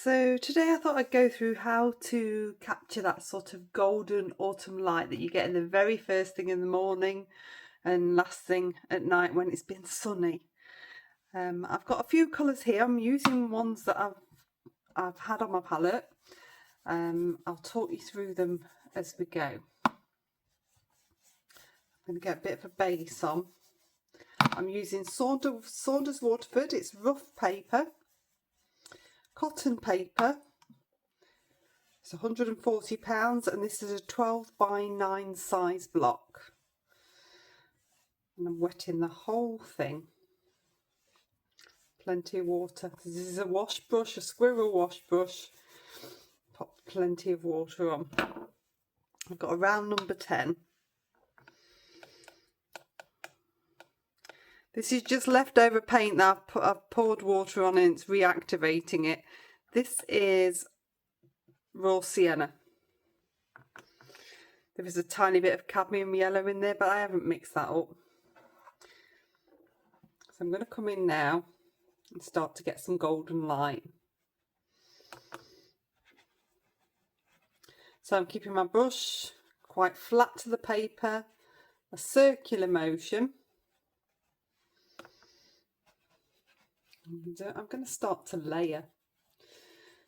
So today I thought I'd go through how to capture that sort of golden autumn light that you get in the very first thing in the morning and last thing at night when it's been sunny. I've got a few colours here. I'm using ones that I've had on my palette. I'll talk you through them as we go. I'm going to get a bit of a base on. I'm using Saunders Waterford. It's rough paper, cotton paper. It's £140 and this is a 12 by 9 size block. And I'm wetting the whole thing. Plenty of water. This is a wash brush, a squirrel wash brush. Pop plenty of water on. I've got a round number 10. This is just leftover paint that I've poured water on and it's reactivating it. This is raw sienna. There is a tiny bit of cadmium yellow in there, but I haven't mixed that up. So I'm going to come in now and start to get some golden light. So I'm keeping my brush quite flat to the paper, a circular motion. And I'm going to start to layer.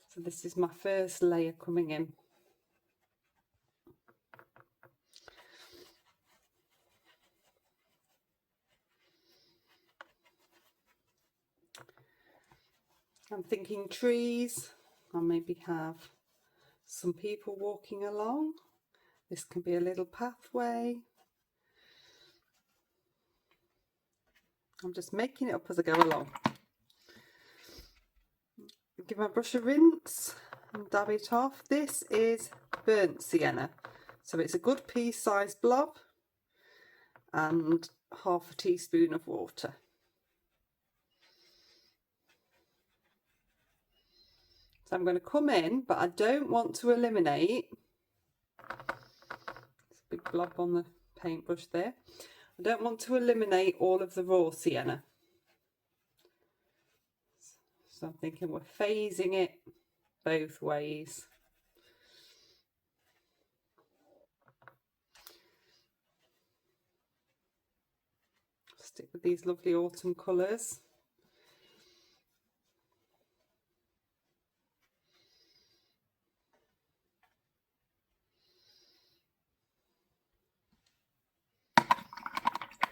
So this is my first layer coming in. I'm thinking trees. I'll maybe have some people walking along. This can be a little pathway. I'm just making it up as I go along. Give my brush a rinse and dab it off. This is burnt sienna, so it's a good pea-sized blob and half a teaspoon of water. So I'm going to come in, but I don't want to eliminate. There's a big blob on the paintbrush there. I don't want to eliminate all of the raw sienna. So I'm thinking we're phasing it both ways. Stick with these lovely autumn colours.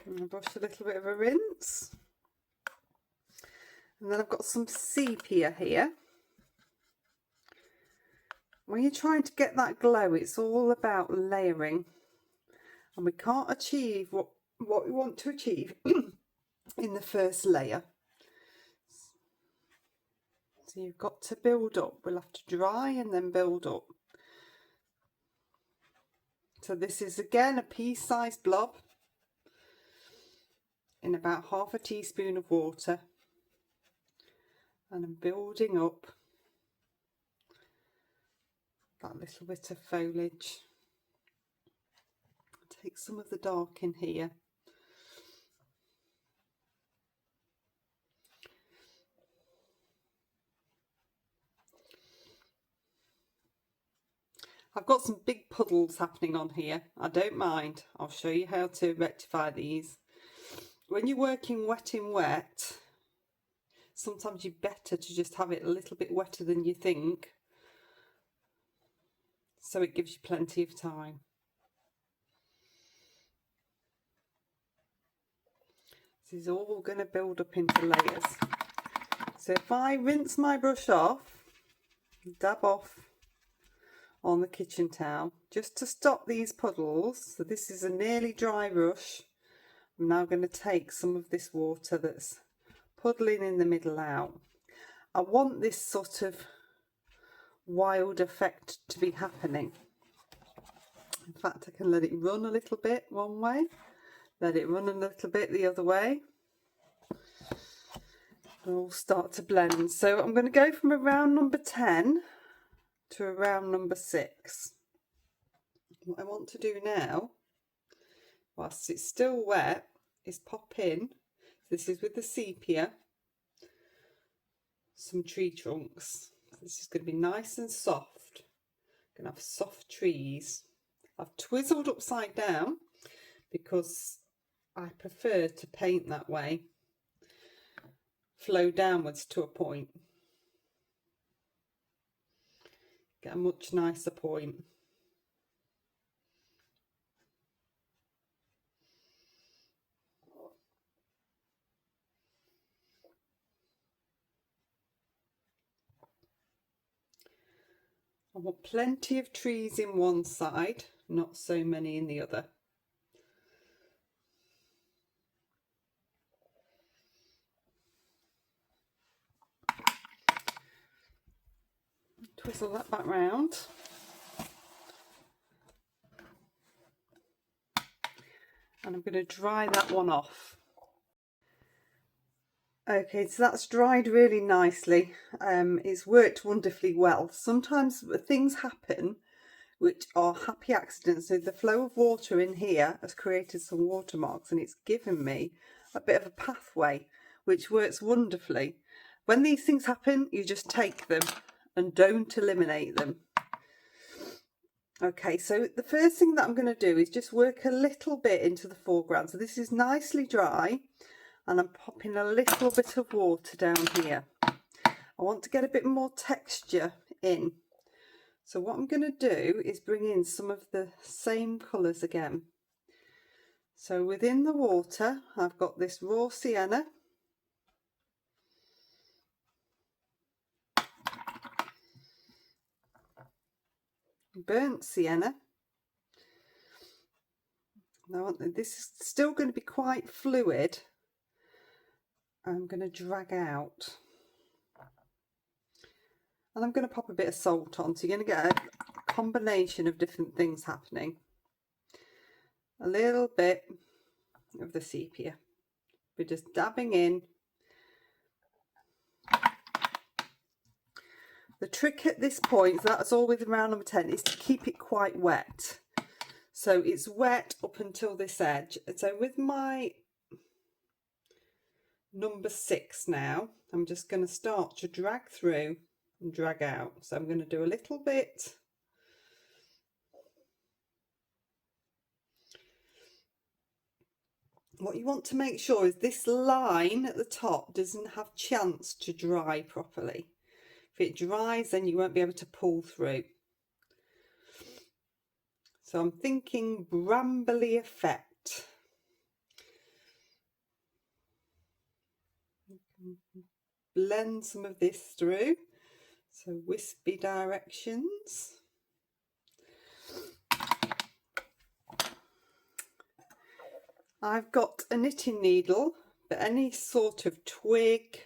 And I brush a little bit of a rinse. And then I've got some sepia here. When you're trying to get that glow, it's all about layering. And we can't achieve what we want to achieve in the first layer. So you've got to build up. We'll have to dry and then build up. So this is again a pea-sized blob in about half a teaspoon of water. And I'm building up that little bit of foliage. Take some of the dark in here. I've got some big puddles happening on here. I don't mind. I'll show you how to rectify these. When you're working wet in wet, sometimes you're better to just have it a little bit wetter than you think, so it gives you plenty of time. This is all going to build up into layers. So if I rinse my brush off, dab off on the kitchen towel, just to stop these puddles. So this is a nearly dry brush. I'm now going to take some of this water that's puddling in the middle out. I want this sort of wild effect to be happening. In fact, I can let it run a little bit one way, let it run a little bit the other way. It'll all start to blend. So I'm going to go from around number 10 to around number 6. What I want to do now, whilst it's still wet, is pop in, this is with the sepia, some tree trunks. This is going to be nice and soft. Going to have soft trees. I've twizzled upside down because I prefer to paint that way. Flow downwards to a point. Get a much nicer point. I want plenty of trees in one side, not so many in the other. Twizzle that back round. And I'm going to dry that one off. Okay, so that's dried really nicely. It's worked wonderfully well. Sometimes things happen which are happy accidents. So the flow of water in here has created some watermarks and it's given me a bit of a pathway, which works wonderfully. When these things happen, you just take them and don't eliminate them. Okay, so the first thing that I'm going to do is just work a little bit into the foreground. So this is nicely dry. And I'm popping a little bit of water down here. I want to get a bit more texture in. So what I'm going to do is bring in some of the same colours again. So within the water, I've got this raw sienna. Burnt sienna. Now this is still going to be quite fluid. I'm going to drag out, and I'm going to pop a bit of salt on, so you're going to get a combination of different things happening. A little bit of the sepia, we're just dabbing in. The trick at this point, so that's all with round number 10, is to keep it quite wet. So it's wet up until this edge. So with my number 6 now, I'm just going to start to drag through and drag out. So I'm going to do a little bit. What you want to make sure is this line at the top doesn't have chance to dry properly. If it dries, then you won't be able to pull through. So I'm thinking brambly effect. Blend some of this through, so wispy directions. I've got a knitting needle, but any sort of twig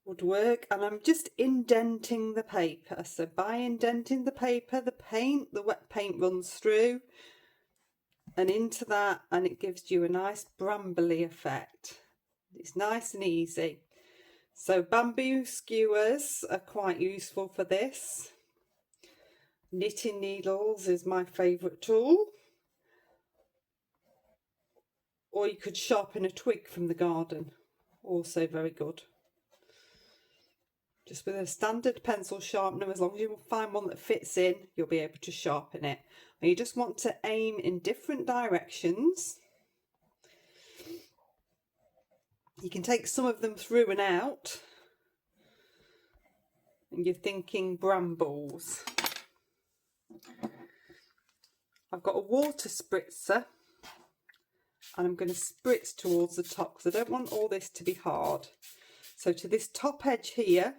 would work, and I'm just indenting the paper. So by indenting the paper, the wet paint runs through and into that, and it gives you a nice brambly effect. It's nice and easy. So bamboo skewers are quite useful for this. Knitting needles is my favourite tool. Or you could sharpen a twig from the garden, also very good. Just with a standard pencil sharpener, as long as you find one that fits in, you'll be able to sharpen it. And you just want to aim in different directions. You can take some of them through and out, and you're thinking brambles. I've got a water spritzer, and I'm going to spritz towards the top because I don't want all this to be hard. So to this top edge here,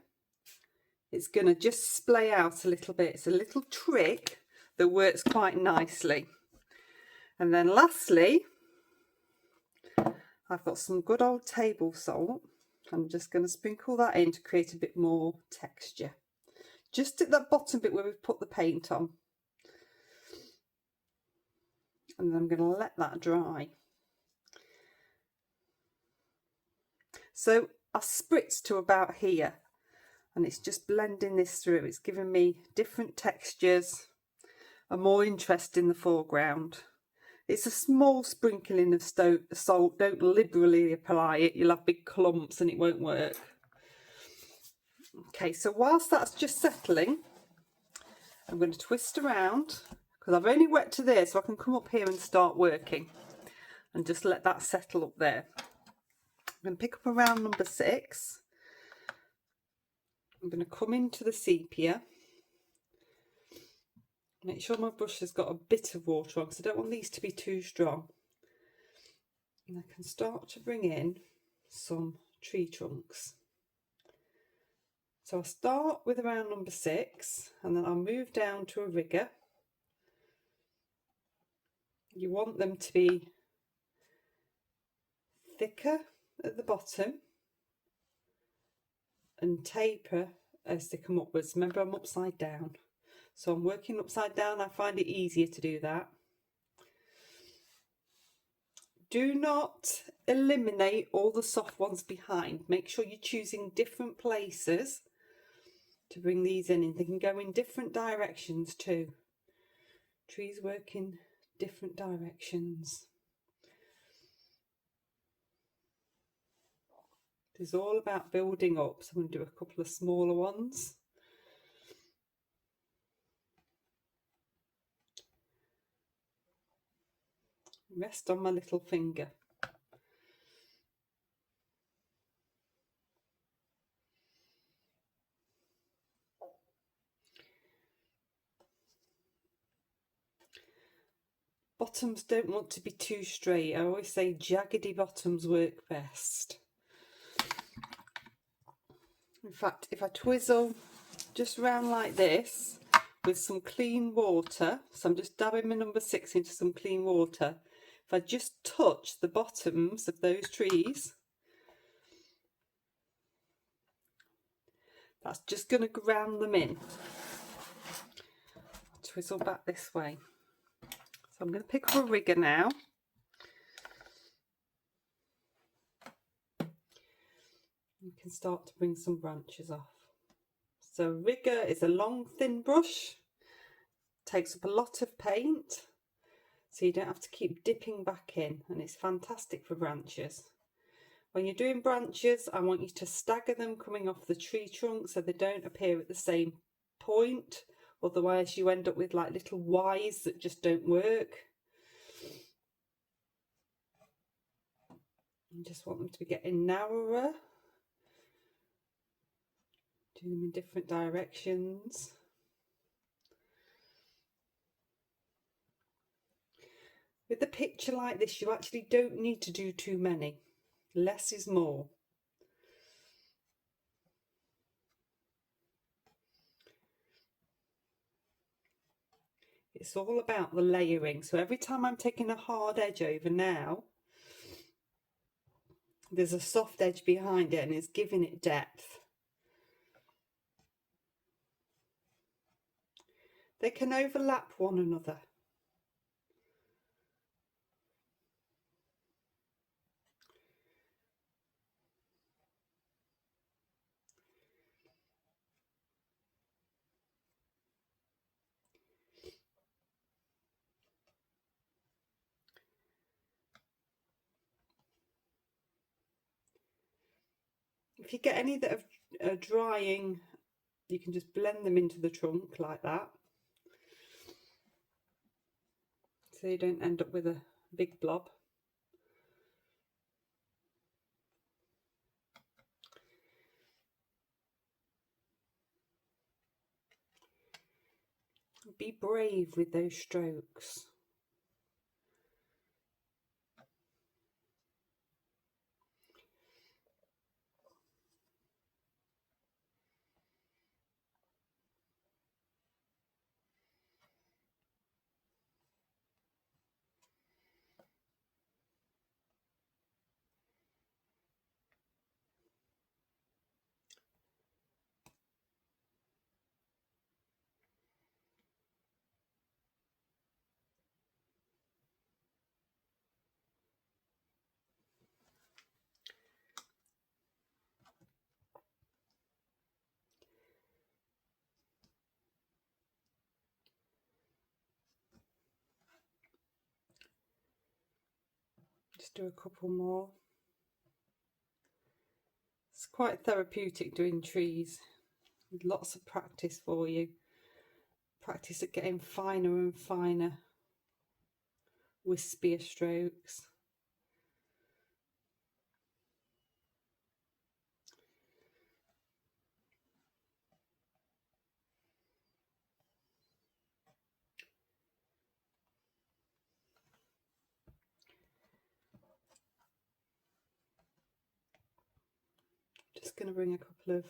it's going to just splay out a little bit. It's a little trick that works quite nicely. And then lastly, I've got some good old table salt. I'm just going to sprinkle that in to create a bit more texture. Just at that bottom bit where we've put the paint on. And then I'm going to let that dry. So I spritz to about here, and it's just blending this through. It's giving me different textures and more interest in the foreground. It's a small sprinkling of salt. Don't liberally apply it. You'll have big clumps and it won't work. Okay, so whilst that's just settling, I'm going to twist around because I've only wet to there, so I can come up here and start working and just let that settle up there. I'm going to pick up around number 6. I'm going to come into the sepia. Make sure my brush has got a bit of water on because I don't want these to be too strong. And I can start to bring in some tree trunks. So I'll start with around number 6 and then I'll move down to a rigger. You want them to be thicker at the bottom and taper as they come upwards. Remember, I'm upside down, so I'm working upside down. I find it easier to do that. Do not eliminate all the soft ones behind. Make sure you're choosing different places to bring these in, and they can go in different directions too. Trees work in different directions. It's all about building up, so I'm going to do a couple of smaller ones. Rest on my little finger. Bottoms don't want to be too straight. I always say jaggedy bottoms work best. In fact, if I twizzle just round like this with some clean water, so I'm just dabbing my number 6 into some clean water. If I just touch the bottoms of those trees, that's just going to ground them in. Twizzle back this way. So I'm going to pick up a rigger now. You can start to bring some branches off. So rigger is a long thin brush, takes up a lot of paint, so you don't have to keep dipping back in, and it's fantastic for branches. When you're doing branches, I want you to stagger them coming off the tree trunk so they don't appear at the same point, otherwise you end up with like little Ys that just don't work. You just want them to be getting narrower. Do them in different directions. With a picture like this, you actually don't need to do too many. Less is more. It's all about the layering. So every time I'm taking a hard edge over now, there's a soft edge behind it and it's giving it depth. They can overlap one another. If you get any that are drying, you can just blend them into the trunk like that, so you don't end up with a big blob. Be brave with those strokes. Just do a couple more. It's quite therapeutic doing trees. Lots of practice for you. Practice at getting finer and finer, wispier strokes. Just going to bring a couple of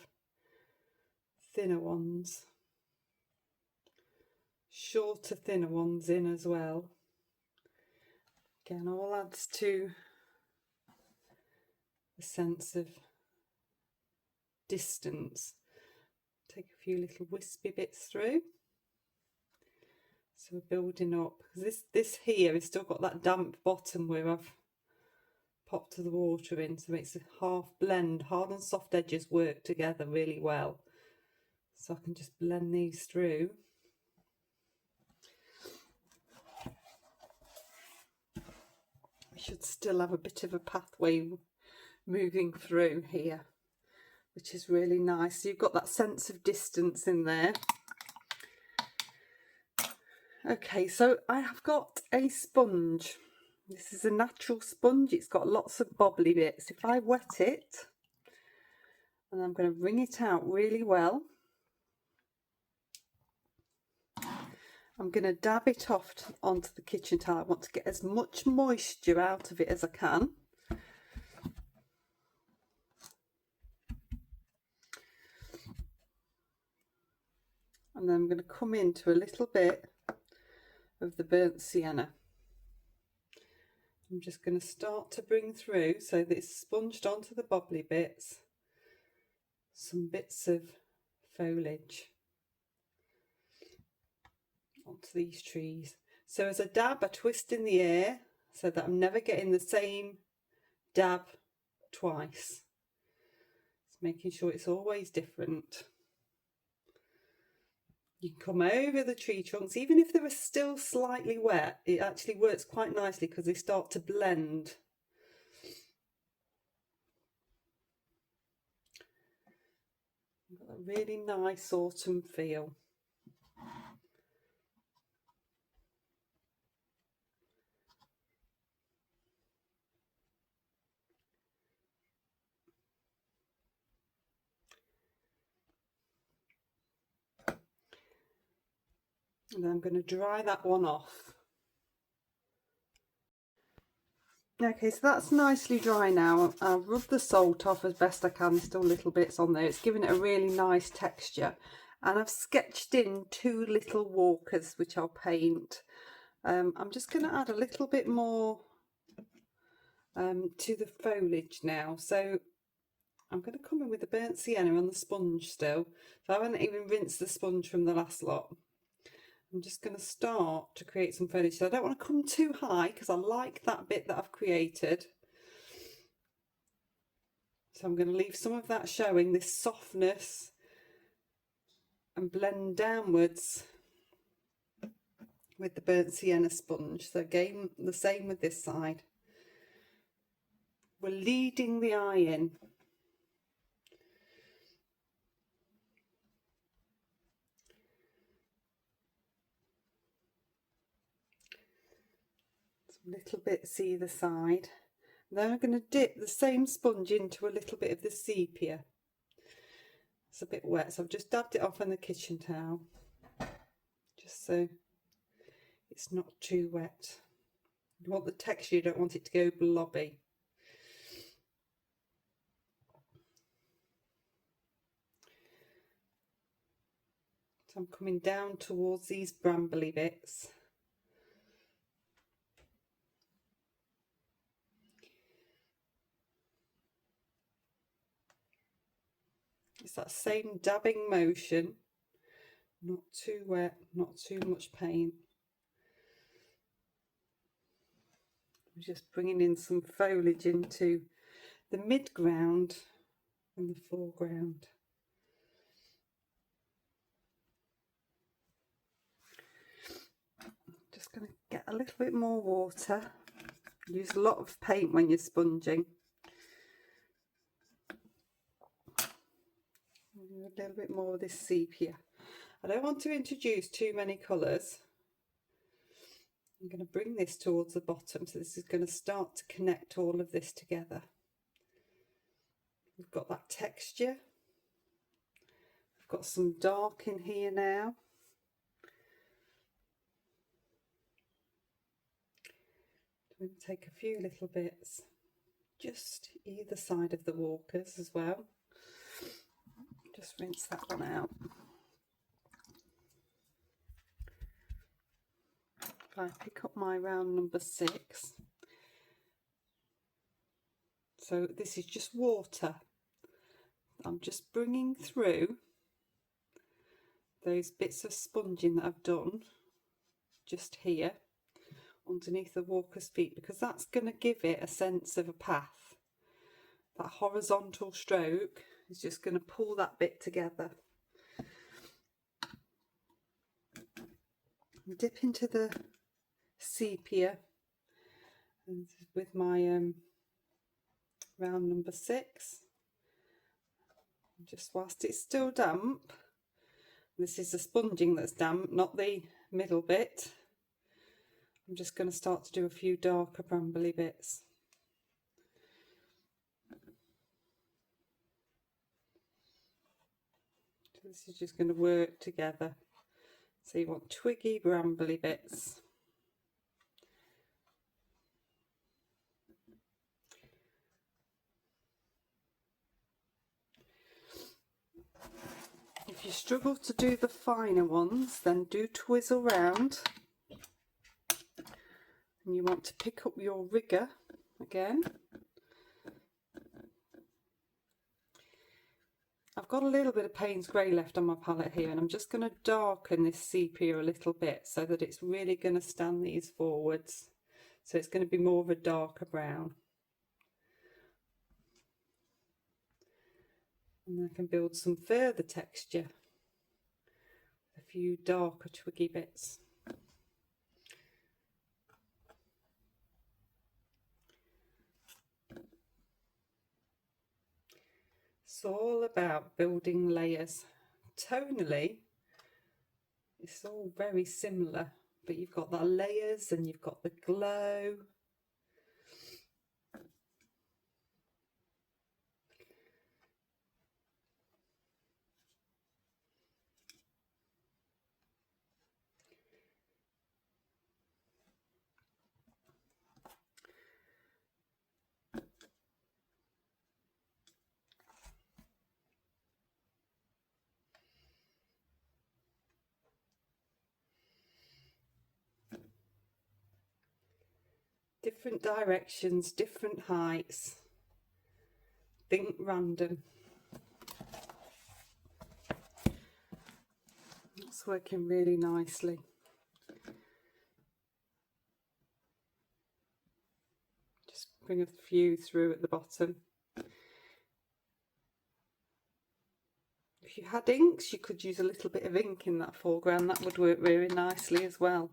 thinner ones, shorter, thinner ones in as well. Again, all adds to a sense of distance. Take a few little wispy bits through. So we're building up. This here has still got that damp bottom where I've popped the water in, so it makes a half blend. Hard and soft edges work together really well. So I can just blend these through. We should still have a bit of a pathway moving through here, which is really nice. So you've got that sense of distance in there. Okay, so I have got a sponge. This is a natural sponge. It's got lots of bobbly bits. If I wet it, and I'm going to wring it out really well, I'm going to dab it off onto the kitchen towel. I want to get as much moisture out of it as I can. And then I'm going to come into a little bit of the burnt sienna. I'm just going to start to bring through, so that it's sponged onto the bobbly bits, some bits of foliage onto these trees. So as I dab, I twist in the air so that I'm never getting the same dab twice. It's making sure it's always different. You can come over the tree trunks, even if they were still slightly wet, it actually works quite nicely because they start to blend. Got a really nice autumn feel. And then I'm going to dry that one off. Okay, so that's nicely dry now. I'll rub the salt off as best I can. There's still little bits on there. It's giving it a really nice texture. And I've sketched in 2 little walkers, which I'll paint. I'm just going to add a little bit more to the foliage now. So I'm going to come in with the burnt sienna on the sponge still. So I haven't even rinsed the sponge from the last lot. I'm just going to start to create some foliage. So I don't want to come too high because I like that bit that I've created. So I'm going to leave some of that showing, this softness, and blend downwards with the burnt sienna sponge. So again, the same with this side. We're leading the eye in. Little bits either side. Then I'm going to dip the same sponge into a little bit of the sepia. It's a bit wet, so I've just dabbed it off on the kitchen towel, just so it's not too wet. You want the texture, you don't want it to go blobby. So I'm coming down towards these brambly bits. It's that same dabbing motion, not too wet, not too much paint. I'm just bringing in some foliage into the mid-ground and the foreground. Just going to get a little bit more water. Use a lot of paint when you're sponging. A little bit more of this sepia. I don't want to introduce too many colours. I'm going to bring this towards the bottom, so this is going to start to connect all of this together. We've got that texture. I've got some dark in here now. I'm going to take a few little bits just either side of the walkers as well. Just rinse that one out. If I pick up my round number 6, so this is just water. I'm just bringing through those bits of sponging that I've done just here underneath the walker's feet, because that's going to give it a sense of a path. That horizontal stroke is just going to pull that bit together. Dip into the sepia and with my round number 6, just whilst it's still damp. This is the sponging that's damp, not the middle bit. I'm just going to start to do a few darker brambly bits. So this is just going to work together. So you want twiggy brambly bits. If you struggle to do the finer ones, then do twizzle round. And you want to pick up your rigger again. I've got a little bit of Payne's Grey left on my palette here, and I'm just going to darken this sepia a little bit so that it's really going to stand these forwards. So it's going to be more of a darker brown. And I can build some further texture. A few darker twiggy bits. It's all about building layers. Tonally, it's all very similar, but you've got the layers and you've got the glow. Different directions, different heights. Think random. It's working really nicely. Just bring a few through at the bottom. If you had inks, you could use a little bit of ink in that foreground. That would work really nicely as well.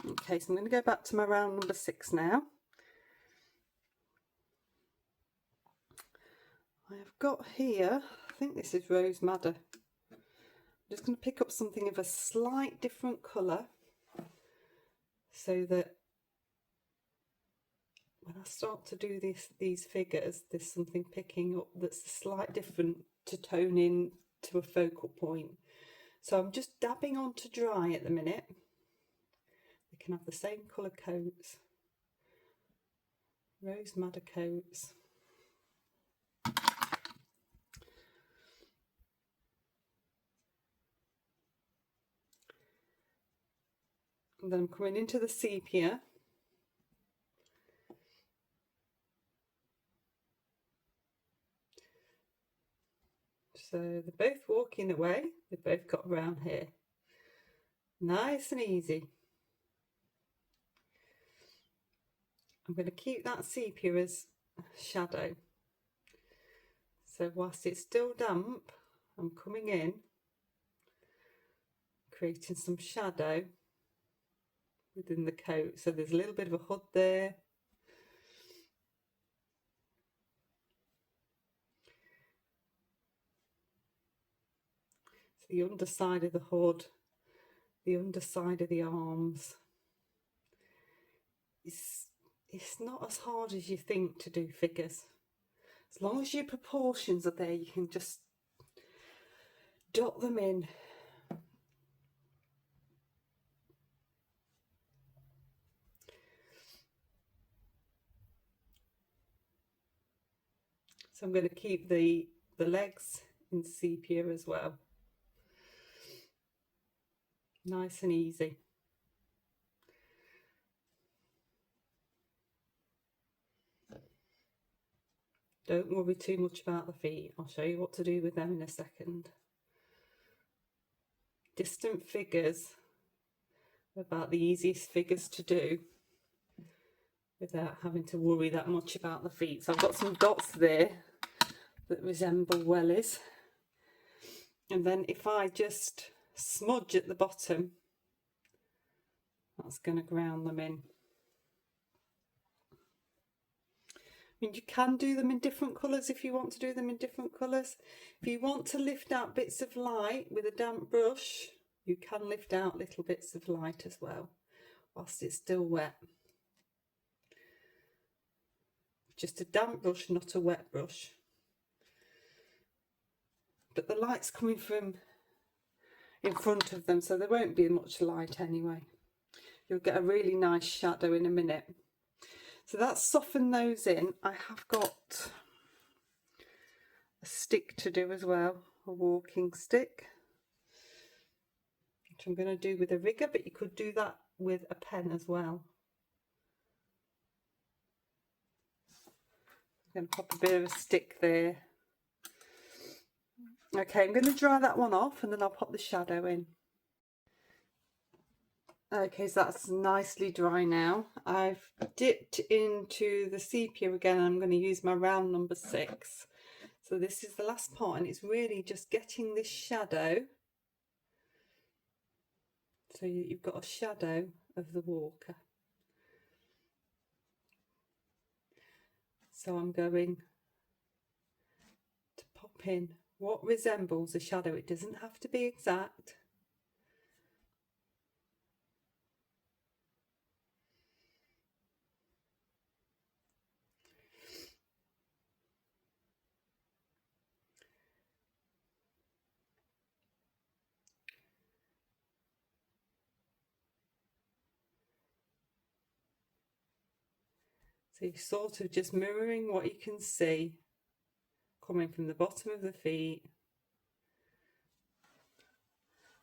Okay, so I'm going to go back to my round number 6 now. I have got here, I think this is Rose Madder. I'm just going to pick up something of a slight different colour so that when I start to do these figures, there's something picking up that's slightly different to tone in to a focal point. So I'm just dabbing on to dry at the minute. They can have the same colour coats, Rose Madder coats. And then I'm coming into the sepia. So they're both walking away, they've both got brown hair. Nice and easy. I'm going to keep that sepia as shadow. So whilst it's still damp, I'm coming in, creating some shadow within the coat. So there's a little bit of a hood there. the underside of the hood, the underside of the arms. It's not as hard as you think to do figures. As long as your proportions are there, you can just dot them in. So I'm going to keep the legs in sepia as well. Nice and easy. Don't worry too much about the feet. I'll show you what to do with them in a second. Distant figures are about the easiest figures to do without having to worry that much about the feet. So I've got some dots there that resemble wellies. And then if I just smudge at the bottom, that's going to ground them in. I mean, you can do them in different colours if you want to do them in different colours. If you want to lift out bits of light with a damp brush, you can lift out little bits of light as well, whilst it's still wet. Just a damp brush, not a wet brush. But the light's coming from in front of them, so there won't be much light anyway. You'll get a really nice shadow in a minute. So that's softened those in. I have got a stick to do as well, a walking stick, which I'm going to do with a rigger, but you could do that with a pen as well. I'm going to pop a bit of a stick there. Okay, I'm going to dry that one off and then I'll pop the shadow in. Okay, so that's nicely dry now. I've dipped into the sepia again and I'm going to use my round number 6. So this is the last part and it's really just getting this shadow. So you've got a shadow of the walker. So I'm going to pop in what resembles a shadow. It doesn't have to be exact. So you're sort of just mirroring what you can see coming from the bottom of the feet.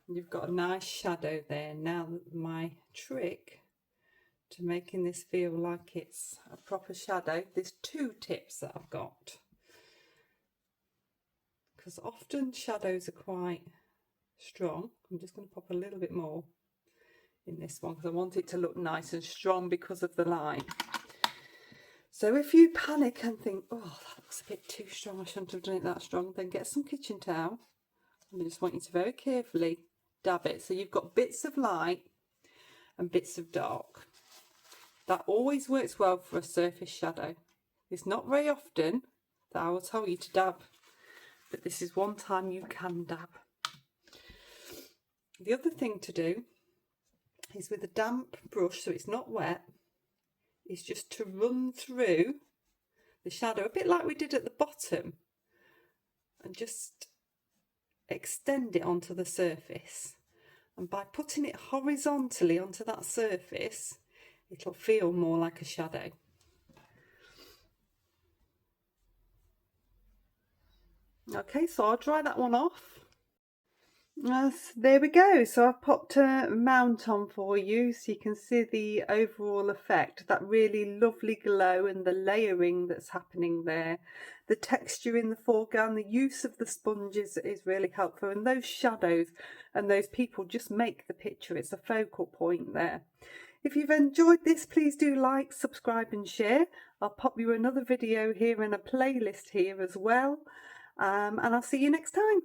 You've got a nice shadow there. Now my trick to making this feel like it's a proper shadow, there's 2 tips that I've got. Because often shadows are quite strong. I'm just going to pop a little bit more in this one because I want it to look nice and strong because of the line. So if you panic and think, oh, that looks a bit too strong, I shouldn't have done it that strong, then get some kitchen towel. And I just want you to very carefully dab it. So you've got bits of light and bits of dark. That always works well for a surface shadow. It's not very often that I will tell you to dab, but this is one time you can dab. The other thing to do is with a damp brush, so it's not wet, is just to run through the shadow, a bit like we did at the bottom, and just extend it onto the surface. And by putting it horizontally onto that surface, it'll feel more like a shadow. Okay, so I'll dry that one off. There we go. So I've popped a mount on for you so you can see the overall effect, that really lovely glow and the layering that's happening there. The texture in the foreground, the use of the sponges is really helpful, and those shadows and those people just make the picture. It's a focal point there. If you've enjoyed this, please do like, subscribe and share. I'll pop you another video here and a playlist here as well, and I'll see you next time.